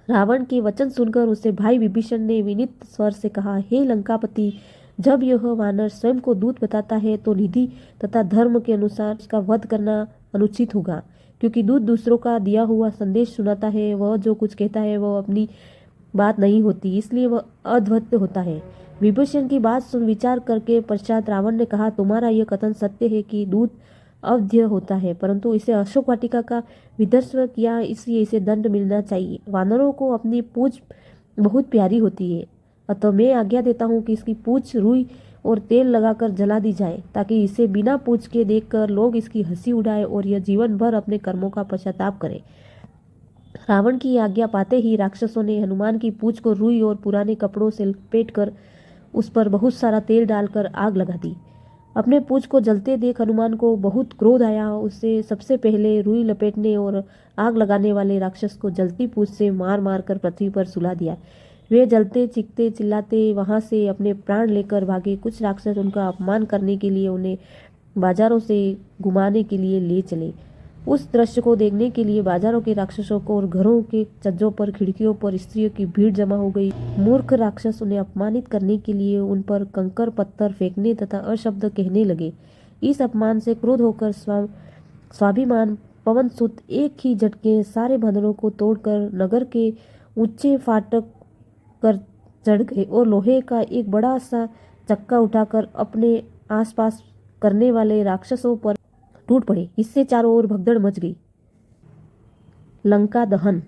रावण के वचन सुनकर उससे भाई विभीषण ने विनीत स्वर से कहा, हे लंकापति, जब यह वानर स्वयं को दूत बताता है तो निधि तथा धर्म के अनुसार उसका वध करना अनुचित होगा, क्योंकि दूत दूसरों का दिया हुआ संदेश सुनाता है। वह जो कुछ कहता है वह अपनी बात नहीं होती, इसलिए वह अद्भुत होता है। विभीषण की बात सुन विचार करके पश्चात रावण ने कहा, तुम्हारा यह कथन सत्य है कि दूत अवध्य होता है, परंतु इसे अशोक वाटिका का विध्वंस किया, इसलिए इसे दंड मिलना चाहिए। वानरों को अपनी पूंछ बहुत प्यारी होती है, अतः मैं आज्ञा देता हूँ कि इसकी पूंछ रुई और तेल लगाकर जला दी जाए, ताकि इसे बिना पूंछ के देखकर लोग इसकी हंसी उड़ाए और यह जीवन भर अपने कर्मों का पश्चाताप करे। रावण की आज्ञा पाते ही राक्षसों ने हनुमान की पूंछ को रुई और पुराने कपड़ों से लपेटकर उस पर बहुत सारा तेल डालकर आग लगा दी। अपने पूंछ को जलते देख हनुमान को बहुत क्रोध आया। उससे सबसे पहले रुई लपेटने और आग लगाने वाले राक्षस को जलती पूंछ से मार मार कर पृथ्वी पर सुला दिया। वे जलते, चीखते, चिल्लाते वहां से अपने प्राण लेकर भागे। कुछ राक्षस उनका अपमान करने के लिए उन्हें बाजारों से घुमाने के लिए ले चले। उस दृश्य को देखने के लिए बाजारों के राक्षसों को और घरों के छज्जों पर, खिड़कियों पर स्त्रियों की भीड़ जमा हो गई। मूर्ख राक्षस उन्हें अपमानित करने के लिए उन पर कंकर पत्थर फेंकने तथा अशब्द कहने लगे। इस अपमान से क्रोध होकर स्वाभिमान पवनसुत एक ही झटके सारे बंधनों को तोड़कर नगर के ऊंचे फाटक कर चढ़ गए और लोहे का एक बड़ा सा चक्का उठाकर अपने आसपास करने वाले राक्षसों पर टूट पड़े। इससे चारों ओर भगदड़ मच गई। लंका दहन।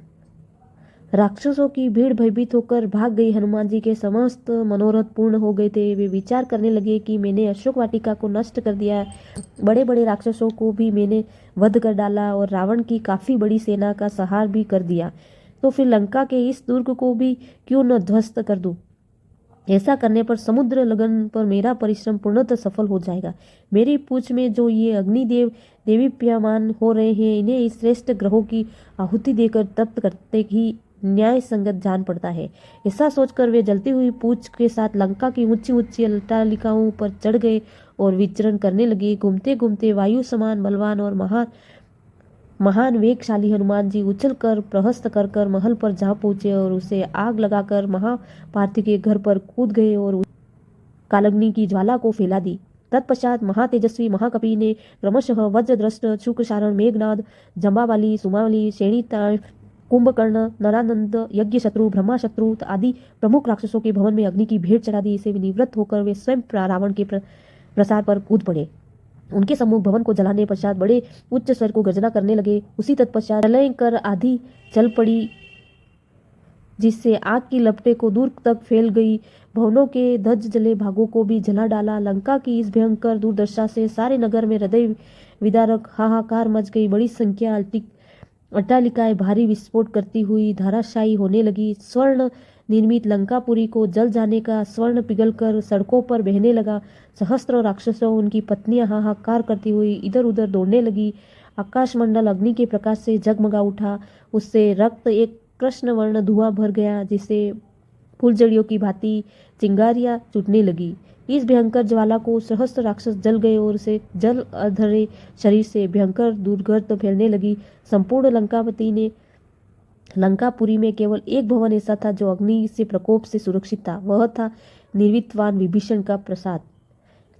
राक्षसों की भीड़ भयभीत होकर भाग गई। हनुमान जी के समस्त मनोरथ पूर्ण हो गए थे। वे विचार करने लगे कि मैंने अशोक वाटिका को नष्ट कर दिया, बड़े बड़े राक्षसों को भी मैंने वध कर डाला और रावण की काफी बड़ी सेना का संहार भी कर दिया, तो फिर लंका के इस दुर्ग को भी क्यों न ध्वस्त कर दूं। ऐसा करने पर समुद्र लगन पर मेरा परिश्रम पूर्णतः सफल हो जाएगा। मेरी पूंछ में जो ये अग्निदेव देवीप्यमान हो रहे हैं, इन्हें इस श्रेष्ठ ग्रहों की आहुति देकर तप्त करते ही न्याय संगत जान पड़ता है। ऐसा सोचकर वे जलती हुई पूंछ के साथ लंका की ऊंची ऊंची अट्टालिकाओं पर चढ़ गए और विचरण करने लगे। घूमते घूमते वायु समान बलवान और महान वेगशाली हनुमान जी उछल कर प्रहस्त कर महल पर जा पहुंचे और उसे आग लगाकर महापार्थी के घर पर कूद गए और कालग्नि की ज्वाला को फैला दी। तत्पश्चात महातेजस्वी महाकपि ने क्रमशः वज्रदृष्ट, शुक्रसारण, मेघनाद, जंबावली, सुमावली, शैणिताय, कुंभकर्ण, नरानंद, यज्ञशत्रु, ब्रह्माशत्रु आदि प्रमुख राक्षसों के भवन में अग्नि की भेंट चढ़ा दी। इसे निवृत्त होकर वे स्वयं रावण के प्रसार पर कूद पड़े। उनके सम्मुख भवन को जलाने पश्चात बड़े उच्च स्वर को गर्जना करने लगे। उसी तत्पश्चात प्रलय कर आधी चल पड़ी, जिससे आग की लपटें को दूर तक फैल गई। भवनों के धज जले भागों को भी जला डाला। लंका की इस भयंकर दुर्दशा से सारे नगर में हृदय विदारक हाहाकार मच गई। बड़ी संख्या अट्टालिकाएं भारी विस्फोट करती हुई धाराशायी होने लगी। स्वर्ण निर्मित लंकापुरी को जल जाने का स्वर्ण पिघलकर सड़कों पर बहने लगा। सहस्त्रों राक्षसों उनकी पत्नियां हाहाकार करती हुई इधर उधर दौड़ने लगी। आकाशमंडल अग्नि के प्रकाश से जगमगा उठा। उससे रक्त एक कृष्ण वर्ण धुआं भर गया, जिसे फूलझड़ियों की भांति चिंगारियां छूटने लगी। इस भयंकर ज्वाला को सहस्त्र राक्षस जल गए और उसे जल अधरे शरीर से भयंकर दुर्गंध फैलने लगी। संपूर्ण लंकापुरी में केवल एक भवन ऐसा था जो अग्नि से प्रकोप से सुरक्षित था। वह था निर्वित्तवान विभीषण का प्रसाद।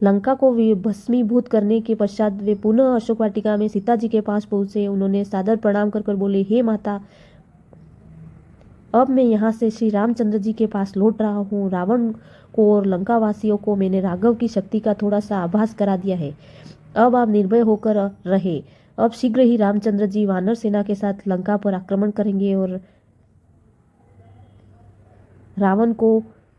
लंका को भस्मीभूत करने के पश्चात वे पुनः अशोक वाटिका में सीता जी के पास पहुंचे। उन्होंने सादर प्रणाम कर बोले, हे माता, अब मैं यहाँ से श्री रामचंद्र जी के पास लौट रहा हूँ। रावण को और लंकावासियों को मैंने राघव की शक्ति का थोड़ा सा आभास करा दिया है। अब आप निर्भय होकर रहे। अब शीघ्र ही रामचंद्र जी वानर सेना के साथ लंका पर आक्रमण करेंगे और रावण को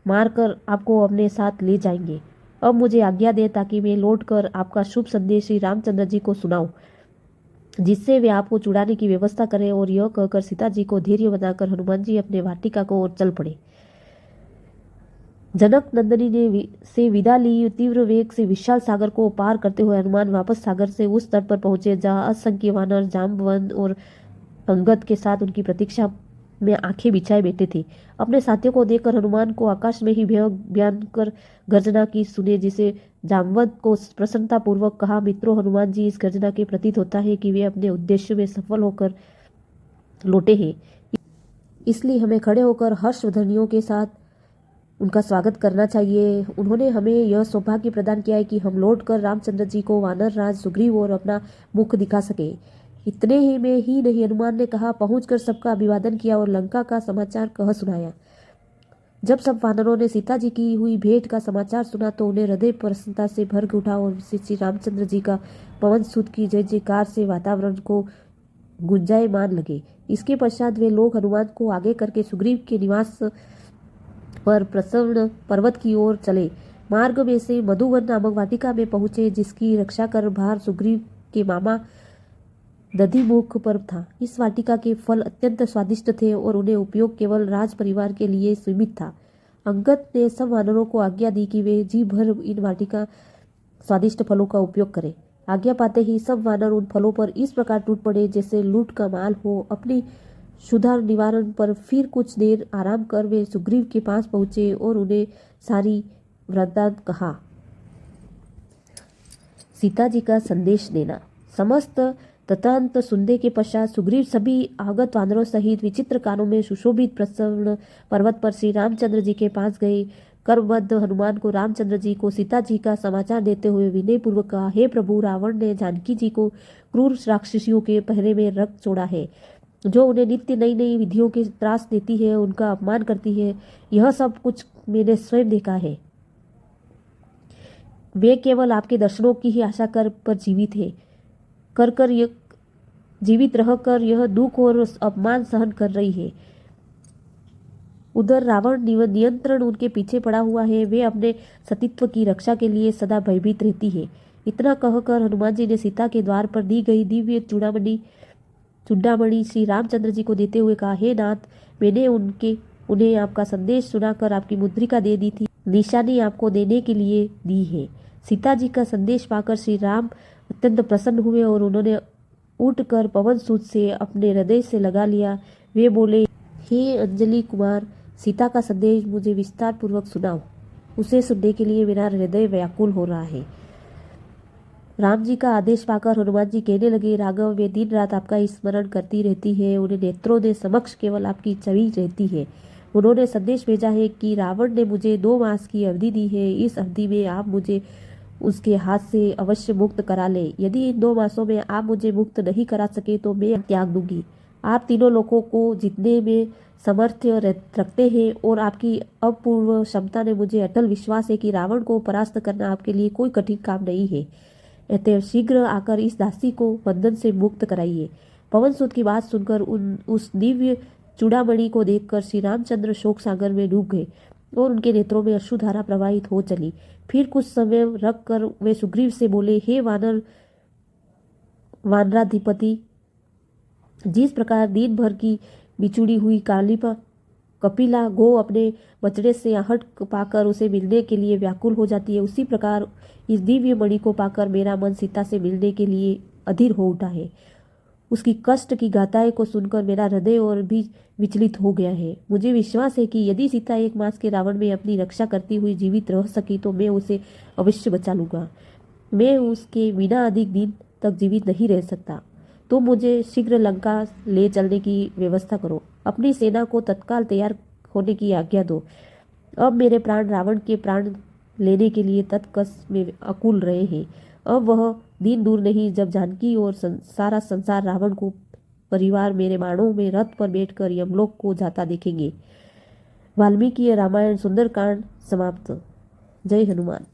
मारकर आपको अपने साथ ले जाएंगे। अब मुझे आज्ञा दे ताकि मैं लौटकर आपका शुभ संदेश श्री रामचंद्र जी को सुनाऊं, जिससे वे आपको छुड़ाने की व्यवस्था करें। और यह कहकर सीता जी को धैर्य बनाकर हनुमान जी अपने वाटिका को ओर चल पड़े। जनक नंदिनी ने से विदा ली। तीव्र वेग से विशाल सागर को पार करते हुए हनुमान वापस सागर से उस तट पर पहुंचे जहां असंख्य वानर जाम्बवंत और अंगद के साथ उनकी प्रतीक्षा में आंखें बिछाए बैठे थे। अपने साथियों को देखकर हनुमान को आकाश में ही भयंकर गर्जना की सुने, जिसे जाम्बवंत को प्रसन्नता पूर्वक कहा, मित्रों, हनुमान जी, इस गर्जना के प्रतीत होता है कि वे अपने उद्देश्य में सफल होकर लौटे हैं। इसलिए हमें खड़े होकर हर्षध्वनियों के साथ उनका स्वागत करना चाहिए। उन्होंने हमें यह सौभाग्य प्रदान किया है कि हम लौटकर रामचंद्र जी को वानर राज सुग्रीव और अपना मुख दिखा सके। इतने ही में ही नहीं, हनुमान ने कहा, पहुंचकर सबका अभिवादन किया और लंका का समाचार कह सुनाया। जब सब वानरों ने सीता जी की हुई भेंट का समाचार सुना तो उन्हें हृदय प्रसन्नता से भर उठा और श्री रामचंद्र जी का पवन सुत की जय जयकार से वातावरण को गुंजायमान लगे। इसके पश्चात वे लोग हनुमान को आगे करके सुग्रीव के निवास पर प्रसन्न पर्वत की ओर चले। मार्ग में से मधुवन नामक वाटिका में पहुंचे, जिसकी रक्षा कर भार सुग्रीव के मामा दधिमुख पर था। इस वाटिका के फल अत्यंत स्वादिष्ट थे और उन्हें उपयोग केवल राज परिवार के लिए सीमित था। अंगद ने सब वानरों को आज्ञा दी कि वे जी भर इन वाटिका स्वादिष्ट फलों का उपयोग करें। आज्ञा पाते ही सब वानर उन फलों पर इस प्रकार टूट पड़े जैसे लूट का माल हो। अपनी क्षुधा निवारण पर फिर कुछ देर आराम कर वे सुग्रीव के पास पहुंचे और उन्हें सारी वृत्तांत कहा। सीता जी का संदेश देना। समस्त तथांत सुनने के पश्चात सुग्रीव सभी आगत वानरों सहित विचित्र कानों में सुशोभित प्रसन्न पर्वत पर श्री रामचंद्र जी के पास गए। कर्मबद्ध हनुमान को रामचंद्र जी को सीता जी का समाचार देते हुए विनय पूर्वक कहा, हे प्रभु, रावण ने जानकी जी को क्रूर राक्षसियों के पहरे में रख छोड़ा है, जो उन्हें नित्य नई नई विधियों के त्रास देती है, उनका अपमान करती है। यह सब कुछ मैंने स्वयं देखा है। वे केवल आपके दर्शनों की ही आशा पर जीवित है। जीवित रहकर यह दुख और अपमान सहन कर रही है। उधर रावण नियंत्रण उनके पीछे पड़ा हुआ है। वे अपने सतीत्व की रक्षा के लिए सदा भयभीत रहती है। इतना कहकर हनुमान जी ने सीता के द्वार पर दी गई दिव्य चूड़ामणि श्री रामचंद्र जी को देते हुए कहा, हे नाथ, मैंने उन्हें आपका संदेश सुनाकर आपकी मुद्रिका दे दी थी, निशानी आपको देने के लिए दी है। सीता जी का संदेश पाकर श्री राम अत्यंत प्रसन्न हुए और उन्होंने उठकर पवन सूत से अपने हृदय से लगा लिया। वे बोले, हे अंजलि कुमार, सीता का संदेश मुझे विस्तार पूर्वक सुनाओ। उसे सुनने के लिए मेरा हृदय व्याकुल हो रहा है। राम जी का आदेश पाकर हनुमान जी कहने लगे, राघव, वे दिन रात आपका स्मरण करती रहती है। उन्हें नेत्रों ने समक्ष केवल आपकी छवि रहती है। उन्होंने संदेश भेजा है कि रावण ने मुझे 2 मास की अवधि दी है। इस अवधि में आप मुझे उसके हाथ से अवश्य मुक्त करा ले। यदि इन 2 मासों में आप मुझे मुक्त नहीं करा सके तो मैं त्याग दूंगी। आप तीनों लोगों को जितने में सामर्थ्य रखते हैं और आपकी अपूर्व क्षमता ने मुझे अटल विश्वास है कि रावण को परास्त करना आपके लिए कोई कठिन काम नहीं है। अतः शीघ्र आकर इस दासी को बंधन से मुक्त कराइए। पवन सूत की बात सुनकर उस दिव्य चूड़ामणि को देखकर श्री रामचंद्र शोक सागर में डूब गए और उनके नेत्रों में अश्रुधारा प्रवाहित हो चली। फिर कुछ समय रख कर वे सुग्रीव से बोले, हे वानराधिपति, जिस प्रकार दिन भर की बिछुड़ी हुई कपिला गो अपने बछड़े से आहट पाकर उसे मिलने के लिए व्याकुल हो जाती है, उसी प्रकार इस दिव्य मणि को पाकर मेरा मन सीता से मिलने के लिए अधीर हो उठा है। उसकी कष्ट की गाथाएं को सुनकर मेरा हृदय और भी विचलित हो गया है। मुझे विश्वास है कि यदि सीता 1 मास के रावण में अपनी रक्षा करती हुई जीवित रह सकी तो मैं उसे अवश्य बचा लूंगा। मैं उसके बिना अधिक दिन तक जीवित नहीं रह सकता। तो मुझे शीघ्र लंका ले चलने की व्यवस्था करो। अपनी सेना को तत्काल तैयार होने की आज्ञा दो। अब मेरे प्राण रावण के प्राण लेने के लिए तत्कस में अकुल रहे हैं। अब वह दिन दूर नहीं जब जानकी और सारा संसार रावण को परिवार मेरे बाणों में रथ पर बैठकर यमलोक को जाता देखेंगे। वाल्मीकि रामायण सुंदरकांड समाप्त। जय हनुमान।